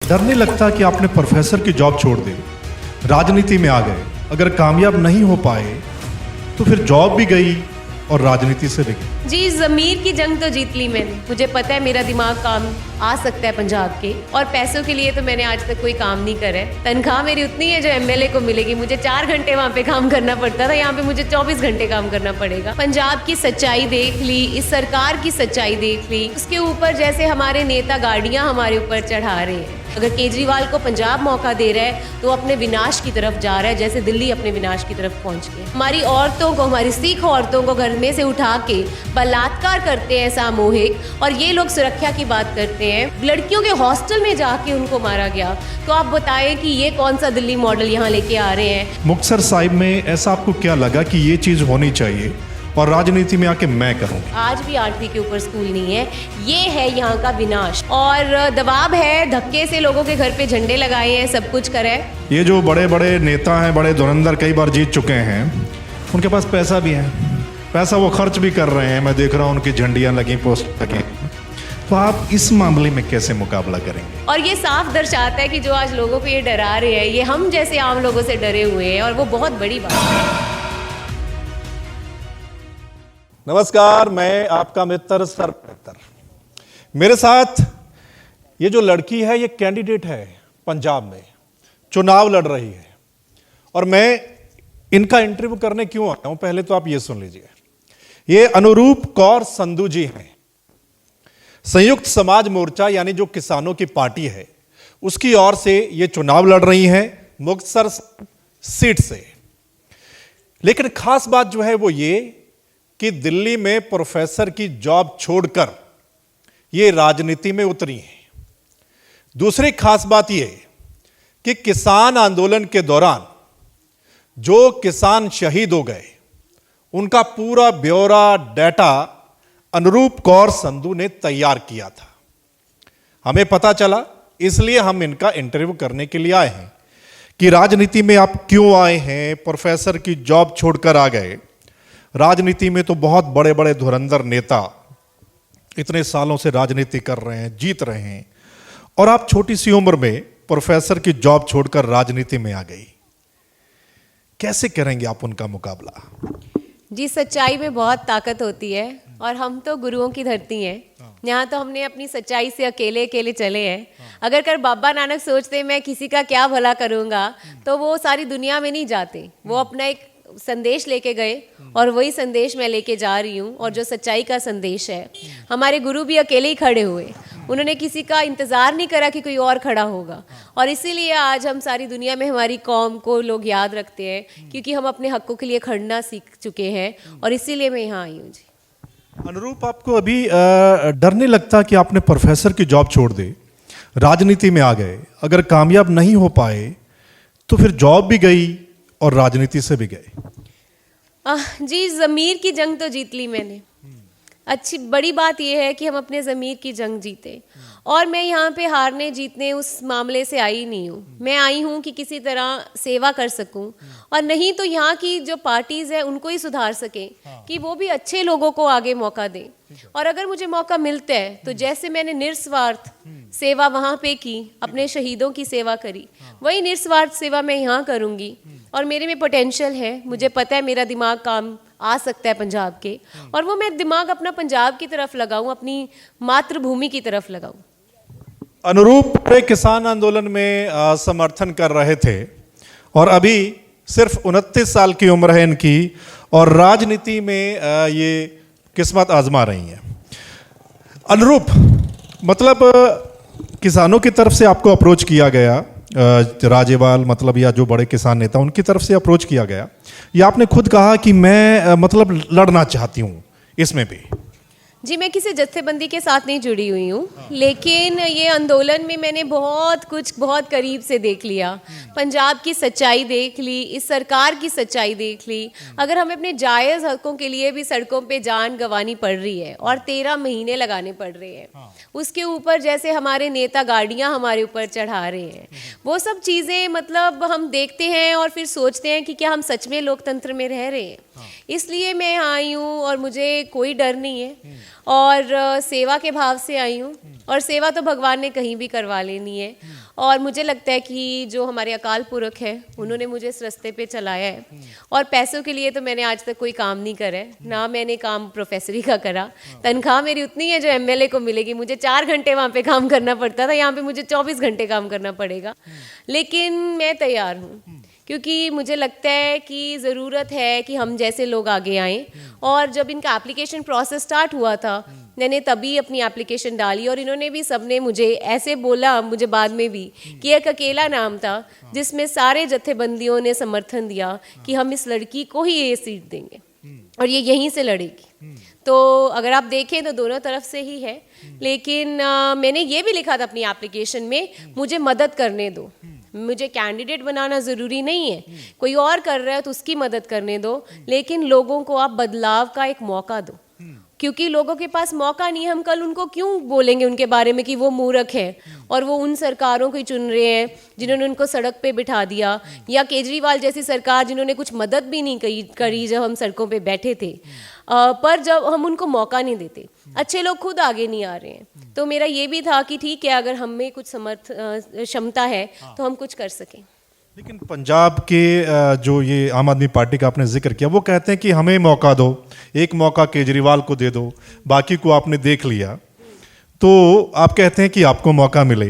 डर नहीं लगता कि आपने प्रोफेसर की जॉब छोड़ दी, राजनीति में आ गए, अगर कामयाब नहीं हो पाए तो फिर जॉब भी गई और राजनीति से भी गई। जी, ज़मीर की जंग तो जीत ली मैंने। मुझे पता है मेरा दिमाग काम आ सकता है पंजाब के, और पैसों के लिए तो मैंने आज तक कोई काम नहीं करा है। तनख्वाह मेरी उतनी है जो एमएलए को मिलेगी। मुझे 4 घंटे वहाँ पे काम करना पड़ता था, यहाँ पे मुझे 24 घंटे काम करना पड़ेगा। पंजाब की सच्चाई देख ली, इस सरकार की सच्चाई देख ली, उसके ऊपर जैसे हमारे नेता गाड़ियाँ हमारे ऊपर चढ़ा रहे हैं। अगर केजरीवाल को पंजाब मौका दे रहा है तो अपने विनाश की तरफ जा रहा है, जैसे दिल्ली अपने विनाश की तरफ पहुंच गए। हमारी औरतों को, हमारी सिख औरतों को घर में से उठा के बलात्कार करते हैं सामूहिक, और ये लोग सुरक्षा की बात करते हैं। लड़कियों के हॉस्टल में जाके उनको मारा गया। तो आप बताएं कि ये कौन सा दिल्ली मॉडल यहाँ लेके आ रहे हैं। मुक्तसर साहिब में ऐसा आपको क्या लगा कि ये चीज़ होनी चाहिए और राजनीति में आके मैं करूँ? आज भी 8वीं के ऊपर स्कूल नहीं है। ये है यहाँ का विनाश, और दबाव है, धक्के से लोगों के घर पे झंडे लगाए हैं, सब कुछ करा है। ये जो बड़े बड़े नेता हैं, बड़े धुरंधर, कई बार जीत चुके हैं, उनके पास पैसा भी है, पैसा वो खर्च भी कर रहे हैं। मैं देख रहा हूँ उनकी झंडियाँ लगी, पोस्ट लगे। तो आप इस मामले में कैसे मुकाबला करेंगे? और ये साफ दर्शाता है कि जो आज लोगों को ये डरा रहे हैं, ये हम जैसे आम लोगों से डरे हुए हैं, और वो बहुत बड़ी बात है। नमस्कार, मैं आपका मित्र सर बेहतर। मेरे साथ ये जो लड़की है, ये कैंडिडेट है, पंजाब में चुनाव लड़ रही है, और मैं इनका इंटरव्यू करने क्यों आया हूं, पहले तो आप ये सुन लीजिए। ये अनुरूप कौर संधू जी हैं। संयुक्त समाज मोर्चा यानी जो किसानों की पार्टी है, उसकी ओर से ये चुनाव लड़ रही हैं मुक्तसर सीट से। लेकिन खास बात जो है वो ये कि दिल्ली में प्रोफेसर की जॉब छोड़कर ये राजनीति में उतरी हैं। दूसरी खास बात यह कि किसान आंदोलन के दौरान जो किसान शहीद हो गए, उनका पूरा ब्यौरा डाटा अनुरूप कौर संधू ने तैयार किया था। हमें पता चला, इसलिए हम इनका इंटरव्यू करने के लिए आए हैं कि राजनीति में आप क्यों आए हैं, प्रोफेसर की जॉब छोड़कर आ गए। राजनीति में तो बहुत बड़े बड़े धुरंधर नेता इतने सालों से राजनीति कर रहे हैं, जीत रहे हैं, और आप छोटी सी उम्र में प्रोफेसर की जॉब छोड़कर राजनीति में आ गई। कैसे करेंगे आप उनका मुकाबला? जी, सच्चाई में बहुत ताकत होती है, और हम तो गुरुओं की धरती हैं। यहाँ तो हमने अपनी सच्चाई से अकेले अकेले चले हैं। अगर कर बाबा नानक सोचते मैं किसी का क्या भला करूँगा, तो वो सारी दुनिया में नहीं जाते। वो अपना एक संदेश लेके गए, और वही संदेश मैं लेके जा रही हूँ, और जो सच्चाई का संदेश है। हमारे गुरु भी अकेले ही खड़े हुए, उन्होंने किसी का इंतज़ार नहीं करा कि कोई और खड़ा होगा, और इसीलिए आज हम सारी दुनिया में हमारी कौम को लोग याद रखते हैं, क्योंकि हम अपने हकों के लिए खड़ना सीख चुके हैं, और इसीलिए मैं यहाँ आई हूँ। जी अनुरूप, आपको अभी डर नहीं लगता कि आपने प्रोफेसर की जॉब छोड़ दी, राजनीति में आ गए, अगर कामयाब नहीं हो पाए तो फिर जॉब भी गई और राजनीति से भी गए? जी, ज़मीर की जंग तो जीत ली मैंने। अच्छी बड़ी बात यह है कि हम अपने ज़मीर की जंग जीते, और मैं यहाँ पे हारने जीतने उस मामले से आई नहीं हूँ। मैं आई हूँ कि किसी तरह सेवा कर सकूँ, और नहीं तो यहाँ की जो पार्टीज़ है उनको ही सुधार सकें, कि वो भी अच्छे लोगों को आगे मौका दें। और अगर मुझे मौका मिलता है तो जैसे मैंने निस्वार्थ सेवा वहाँ पे की, अपने शहीदों की सेवा करी, वही निस्वार्थ सेवा मैं यहाँ करूँगी। और मेरे में पोटेंशियल है, मुझे पता है मेरा दिमाग काम आ सकता है पंजाब के, और वो मैं दिमाग अपना पंजाब की तरफ लगाऊं, अपनी मातृभूमि की तरफ लगाऊं। अनुरूप किसान आंदोलन में समर्थन कर रहे थे, और अभी सिर्फ 29 साल की उम्र है इनकी, और राजनीति में ये किस्मत आजमा रही हैं। अनुरूप, मतलब किसानों की तरफ से आपको अप्रोच किया गया, राजेवाल मतलब या जो बड़े किसान नेता, उनकी तरफ से अप्रोच किया गया, या आपने खुद कहा कि मैं मतलब लड़ना चाहती हूँ इसमें भी? जी, मैं किसी जत्थेबंदी के साथ नहीं जुड़ी हुई हूँ, लेकिन ये आंदोलन में मैंने बहुत कुछ बहुत करीब से देख लिया। पंजाब की सच्चाई देख ली, इस सरकार की सच्चाई देख ली। अगर हमें अपने जायज़ हकों के लिए भी सड़कों पे जान गंवानी पड़ रही है, और 13 महीने लगाने पड़ रहे हैं, उसके ऊपर जैसे हमारे नेता गाड़ियाँ हमारे ऊपर चढ़ा रहे हैं, वो सब चीज़ें मतलब हम देखते हैं और फिर सोचते हैं कि क्या हम सच में लोकतंत्र में रह रहे हैं। इसलिए मैं यहाँ आई हूँ और मुझे कोई डर नहीं है और सेवा के भाव से आई हूँ और सेवा तो भगवान ने कहीं भी करवा लेनी है और मुझे लगता है कि जो हमारे अकाल पुरख है उन्होंने मुझे इस रास्ते पे चलाया है और पैसों के लिए तो मैंने आज तक कोई काम नहीं करा है, ना मैंने काम प्रोफेसरी का करा। तनख्वाह मेरी उतनी है जो एमएलए को मिलेगी। मुझे 4 घंटे वहाँ पे काम करना पड़ता था, यहाँ पे मुझे 24 घंटे काम करना पड़ेगा, लेकिन मैं तैयार हूँ क्योंकि मुझे लगता है कि ज़रूरत है कि हम जैसे लोग आगे आएँ। और जब इनका एप्लीकेशन प्रोसेस स्टार्ट हुआ था मैंने तभी अपनी एप्लीकेशन डाली और इन्होंने भी सबने मुझे ऐसे बोला, मुझे बाद में भी, कि एक अकेला नाम था जिसमें सारे जत्थेबंदियों ने समर्थन दिया कि हम इस लड़की को ही ये सीट देंगे और ये यहीं से लड़ेगी। तो अगर आप देखें तो दोनों तरफ से ही है, लेकिन मैंने ये भी लिखा था अपनी एप्लीकेशन में, मुझे मदद करने दो, मुझे कैंडिडेट बनाना ज़रूरी नहीं है, कोई और कर रहा है तो उसकी मदद करने दो, लेकिन लोगों को आप बदलाव का एक मौका दो, क्योंकि लोगों के पास मौका नहीं है। हम कल उनको क्यों बोलेंगे उनके बारे में कि वो मूर्ख हैं और वो उन सरकारों को ही चुन रहे हैं जिन्होंने उनको सड़क पे बिठा दिया, या केजरीवाल जैसी सरकार जिन्होंने कुछ मदद भी नहीं करी जब हम सड़कों पे बैठे थे। पर जब हम उनको मौका नहीं देते, अच्छे लोग खुद आगे नहीं आ रहे हैं। तो मेरा ये भी था कि ठीक है, अगर हम में कुछ क्षमता है तो हम कुछ कर सकें। लेकिन पंजाब के जो ये आम आदमी पार्टी का आपने जिक्र किया, वो कहते हैं कि हमें मौका दो, एक मौका केजरीवाल को दे दो, बाकी को आपने देख लिया। तो आप कहते हैं कि आपको मौका मिले,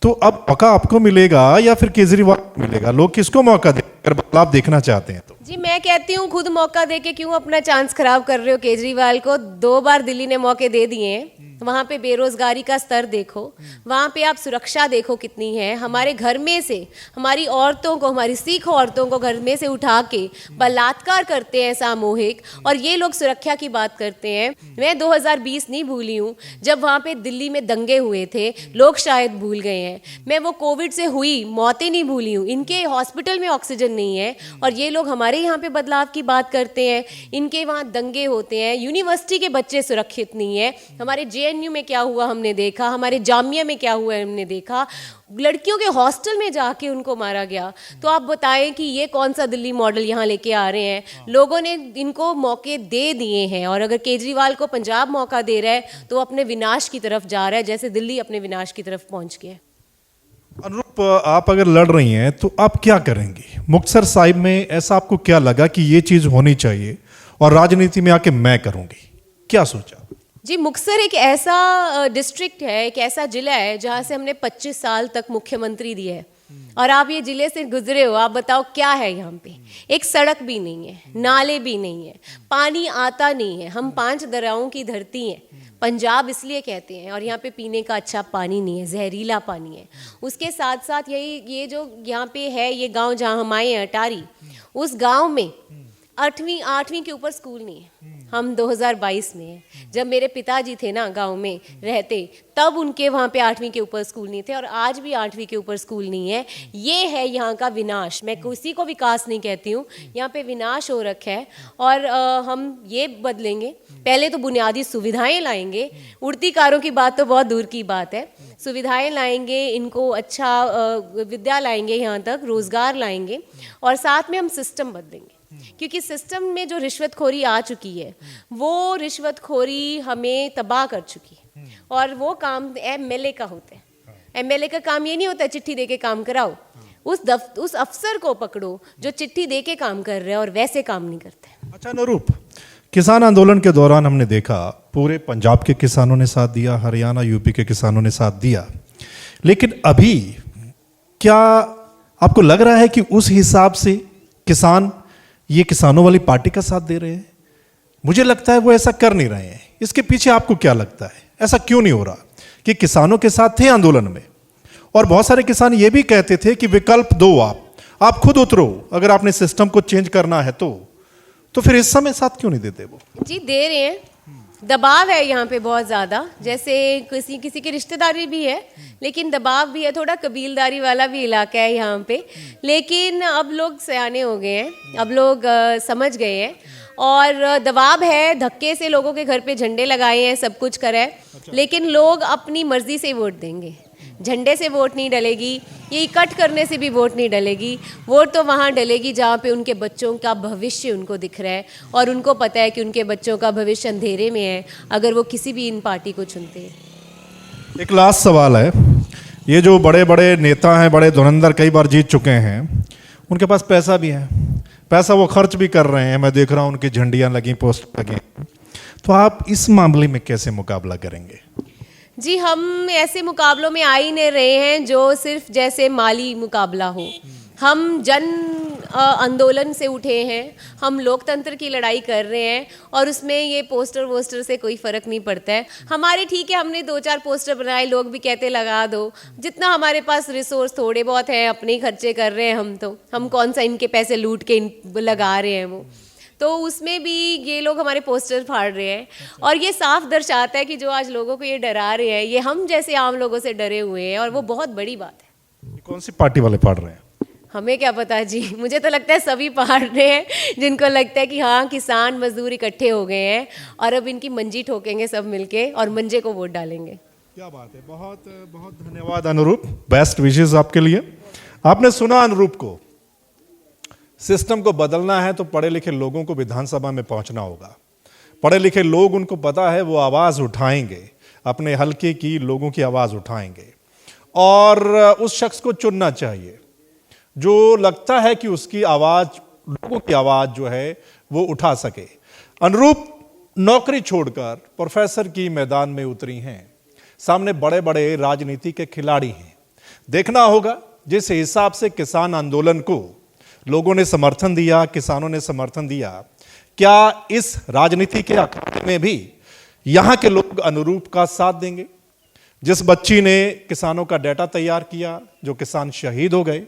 तो अब मौका आपको मिलेगा या फिर केजरीवाल को मिलेगा? लोग किसको मौका दें अगर बदलाव देखना चाहते हैं तो? जी मैं कहती हूँ खुद मौका दे के क्यों अपना चांस खराब कर रहे हो? केजरीवाल को 2 बार दिल्ली ने मौके दे दिए हैं। वहाँ पे बेरोजगारी का स्तर देखो, वहाँ पे आप सुरक्षा देखो कितनी है। हमारे घर में से हमारी औरतों को, हमारी सिख औरतों को घर में से उठा के बलात्कार करते हैं सामूहिक, और ये लोग सुरक्षा की बात करते हैं। मैं 2020 नहीं भूली हूँ जब वहाँ पे दिल्ली में दंगे हुए थे, लोग शायद भूल गए हैं। मैं वो कोविड से हुई मौतें नहीं भूली हूँ। इनके हॉस्पिटल में ऑक्सीजन नहीं है और ये लोग हमारे यहाँ पे बदलाव की बात करते हैं। इनके वहाँ दंगे होते हैं, यूनिवर्सिटी के बच्चे सुरक्षित नहीं है। हमारे जेएनयू में क्या हुआ हमने देखा, हमारे जामिया में क्या हुआ हमने देखा, लड़कियों के हॉस्टल में जाके उनको मारा गया। तो आप बताएं कि ये कौन सा दिल्ली मॉडल यहाँ लेके आ रहे हैं? लोगों ने इनको मौके दे दिए हैं और अगर केजरीवाल को पंजाब मौका दे रहा है तो अपने विनाश की तरफ जा रहा है, जैसे दिल्ली अपने विनाश की तरफ पहुंच गया। अनुरूप, आप अगर लड़ रही हैं तो आप क्या करेंगी? मुक्तसर साहिब में ऐसा आपको क्या लगा कि ये चीज होनी चाहिए और राजनीति में आके मैं करूंगी, क्या सोचा? जी मुक्तसर एक ऐसा डिस्ट्रिक्ट है, एक ऐसा जिला है जहाँ से हमने 25 साल तक मुख्यमंत्री दिए है और आप ये जिले से गुजरे हो। आप बताओ क्या है यहाँ पे? एक सड़क भी नहीं है, नाले भी नहीं है, पानी आता नहीं है। हम 5 दरियाओं की धरती हैं, पंजाब इसलिए कहते हैं, और यहाँ पे पीने का अच्छा पानी नहीं है, जहरीला पानी है। उसके साथ साथ ये जो यहाँ पे है, ये गांव जहाँ हम आए हैं अटारी, उस गांव में 8वीं के ऊपर स्कूल नहीं है। हम 2022 में हैं, जब मेरे पिताजी थे ना गांव में रहते, तब उनके वहाँ पे 8वीं के ऊपर स्कूल नहीं थे और आज भी 8वीं के ऊपर स्कूल नहीं है। ये है यहाँ का विनाश। मैं किसी को विकास नहीं कहती हूँ, यहाँ पे विनाश हो रखा है और हम ये बदलेंगे। पहले तो बुनियादी सुविधाएं लाएंगे, उड़ती कारों की बात तो बहुत दूर की बात है। सुविधाएं लाएंगे, इनको अच्छा विद्या लाएंगे, यहाँ तक रोजगार लाएंगे और साथ में हम सिस्टम बदलेंगे, क्योंकि सिस्टम में जो रिश्वतखोरी आ चुकी है वो रिश्वतखोरी हमें तबाह कर चुकी है और वो काम एमएलए का होता है। एमएलए का काम ये नहीं होता चिट्ठी देके काम कराओ, उस अफसर को पकड़ो जो चिट्ठी देके काम कर रहे हैं और वैसे काम नहीं करते। अच्छा अनुरूप, किसान आंदोलन के दौरान हमने देखा पूरे पंजाब के किसानों ने साथ दिया, हरियाणा यूपी के किसानों ने साथ दिया, लेकिन अभी क्या आपको लग रहा है कि उस हिसाब से किसान ये किसानों वाली पार्टी का साथ दे रहे हैं? मुझे लगता है वो ऐसा कर नहीं रहे हैं। इसके पीछे आपको क्या लगता है, ऐसा क्यों नहीं हो रहा कि किसानों के साथ थे आंदोलन में और बहुत सारे किसान ये भी कहते थे कि विकल्प दो, आप खुद उतरो, अगर आपने सिस्टम को चेंज करना है तो फिर इस समय साथ क्यों नहीं देते वो? जी दे रहे हैं, दबाव है यहाँ पे बहुत ज़्यादा। जैसे किसी की रिश्तेदारी भी है, लेकिन दबाव भी है, थोड़ा कबीलदारी वाला भी इलाका है यहाँ पे। लेकिन अब लोग सयाने हो गए हैं, अब लोग समझ गए हैं और दबाव है, धक्के से लोगों के घर पे झंडे लगाए हैं, सब कुछ करा है। लेकिन लोग अपनी मर्जी से वोट देंगे, झंडे से वोट नहीं डलेगी। ये इकट्ठ करने से भी वोट नहीं डलेगी। वोट तो वहाँ डलेगी जहाँ पे उनके बच्चों का भविष्य उनको दिख रहा है और उनको पता है कि उनके बच्चों का भविष्य अंधेरे में है अगर वो किसी भी इन पार्टी को चुनते हैं। एक लास्ट सवाल है, ये जो बड़े बड़े नेता हैं, बड़े धुरंधर कई बार जीत चुके हैं, उनके पास पैसा भी है, पैसा वो खर्च भी कर रहे हैं, मैं देख रहा हूँ उनकी झंडियाँ लगी, पोस्टर लगे, तो आप इस मामले में कैसे मुकाबला करेंगे? जी, हम ऐसे मुकाबलों में आ ही नहीं रहे हैं जो सिर्फ जैसे माली मुकाबला हो। हम जन आंदोलन से उठे हैं, हम लोकतंत्र की लड़ाई कर रहे हैं और उसमें ये पोस्टर वोस्टर से कोई फ़र्क नहीं पड़ता है। हमारे ठीक है, हमने 2-4 पोस्टर बनाए, लोग भी कहते लगा दो, जितना हमारे पास रिसोर्स थोड़े बहुत हैं, अपने ही खर्चे कर रहे हैं हम कौन सा इनके पैसे लूट के लगा रहे हैं वो, तो उसमें भी ये लोग हमारे पोस्टर फाड़ रहे हैं और ये साफ दर्शाता है कि जो आज लोगों को ये डरा रहे हैं, ये हम जैसे आम लोगों से डरे हुए हैं और वो बहुत बड़ी बात है। कौन सी पार्टी वाले फाड़ रहे हैं? हमें क्या पता जी, मुझे तो लगता है सभी फाड़ रहे हैं जिनको लगता है कि हाँ किसान मजदूर इकट्ठे हो गए हैं और अब इनकी मंजी ठोकेंगे सब मिलके और मंजे को वोट डालेंगे। क्या बात है, बहुत बहुत धन्यवाद अनुरूप, बेस्ट विशेस आपके लिए। आपने सुना अनुरूप को, सिस्टम को बदलना है तो पढ़े लिखे लोगों को विधानसभा में पहुंचना होगा। पढ़े लिखे लोग, उनको पता है, वो आवाज़ उठाएंगे, अपने हल्के की लोगों की आवाज़ उठाएंगे और उस शख्स को चुनना चाहिए जो लगता है कि उसकी आवाज़, लोगों की आवाज़ जो है वो उठा सके। अनुरूप नौकरी छोड़कर प्रोफेसर की मैदान में उतरी हैं, सामने बड़े बड़े राजनीति के खिलाड़ी हैं। देखना होगा जिस हिसाब से किसान आंदोलन को लोगों ने समर्थन दिया, किसानों ने समर्थन दिया, क्या इस राजनीति के अखाड़े में भी यहाँ के लोग अनुरूप का साथ देंगे? जिस बच्ची ने किसानों का डाटा तैयार किया, जो किसान शहीद हो गए,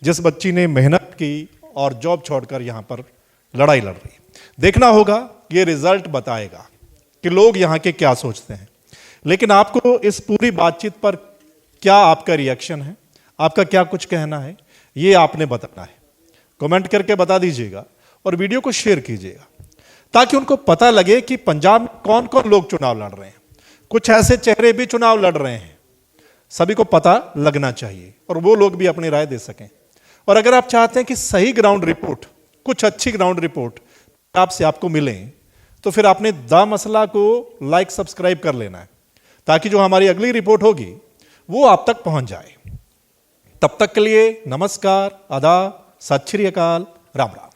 जिस बच्ची ने मेहनत की और जॉब छोड़कर यहाँ पर लड़ाई लड़ रही, देखना होगा, ये रिजल्ट बताएगा कि लोग यहाँ के क्या सोचते हैं। लेकिन आपको इस पूरी बातचीत पर क्या आपका रिएक्शन है, आपका क्या कुछ कहना है, ये आपने बताना है। कमेंट करके बता दीजिएगा और वीडियो को शेयर कीजिएगा ताकि उनको पता लगे कि पंजाब में कौन कौन लोग चुनाव लड़ रहे हैं। कुछ ऐसे चेहरे भी चुनाव लड़ रहे हैं, सभी को पता लगना चाहिए और वो लोग भी अपनी राय दे सकें। और अगर आप चाहते हैं कि सही ग्राउंड रिपोर्ट, कुछ अच्छी ग्राउंड रिपोर्ट आपसे आपको मिले, तो फिर आपने द मसला को लाइक सब्सक्राइब कर लेना है ताकि जो हमारी अगली रिपोर्ट होगी वो आप तक पहुंच जाए। तब तक के लिए नमस्कार, आदाब, सत श्री अकाल, राम राम।